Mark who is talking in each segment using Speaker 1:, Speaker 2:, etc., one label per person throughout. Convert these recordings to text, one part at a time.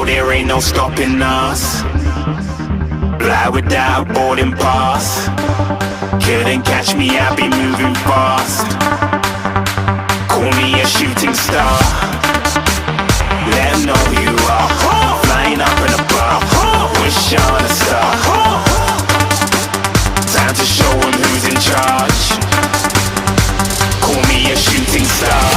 Speaker 1: there ain't no stopping us. Fly without a boarding pass. Couldn't catch me, I be moving fast. Call me a shooting star. Let 'em know who you are. Flying up in a bar. Wish on a star. Time to show 'em who's in charge. Call me a shooting star.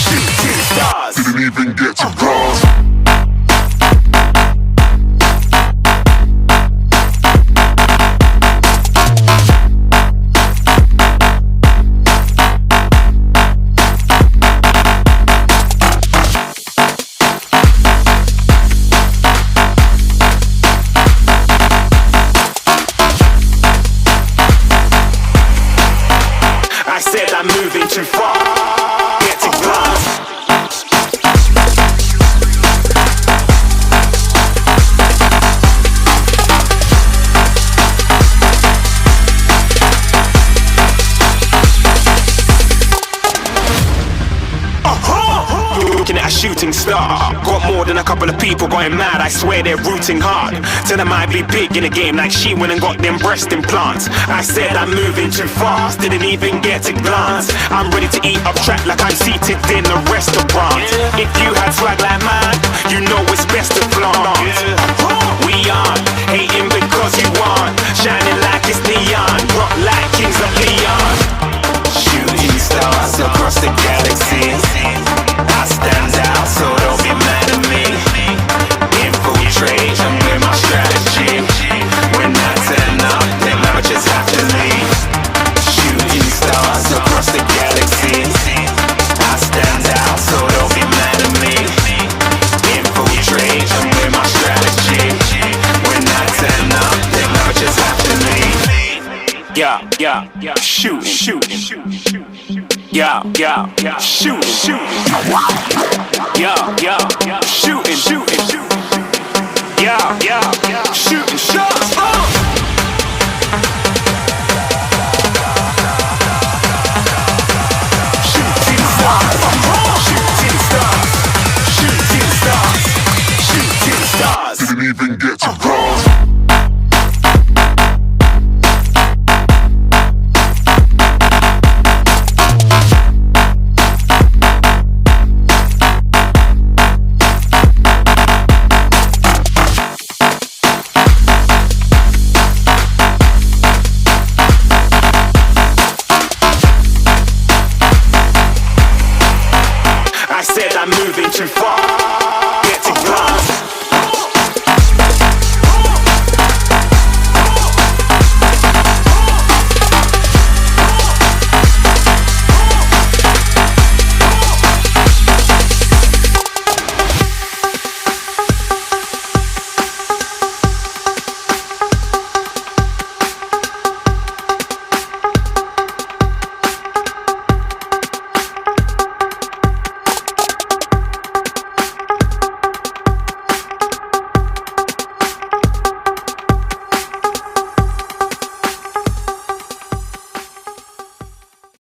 Speaker 1: Shooting stars.
Speaker 2: Didn't even get to cross.
Speaker 1: I'm moving too far. Get to glass. Looking at a shooting star. Got more than a couple of people going mad. I swear they're rooting hard. Tell them I be big in the game like she went and got them breast implants. I said I'm moving too fast. Didn't even get a glance. I'm ready to eat up track like I'm seated in a restaurant. If you had swag like mine, you know it's best to flaunt. We aren't hating because you aren't. Shining like it's neon. Rock like kings of Leon. Shooting stars across the galaxy. I stand out, so don't be mad at me. Infiltrate, I'm with my strategy. When I turn up, then I just have to leave. Shooting stars across the galaxy. I stand out, so don't be mad at me. Infiltrate, I'm with my strategy. When I turn up, then I just have to leave. Yeah, shooting. Yeah, shooting. Yeah, shooting. Yeah, shooting shots. Shooting stars. Shooting stars.
Speaker 2: Didn't even get to cross.
Speaker 1: I said I'm moving too far. Get to glass.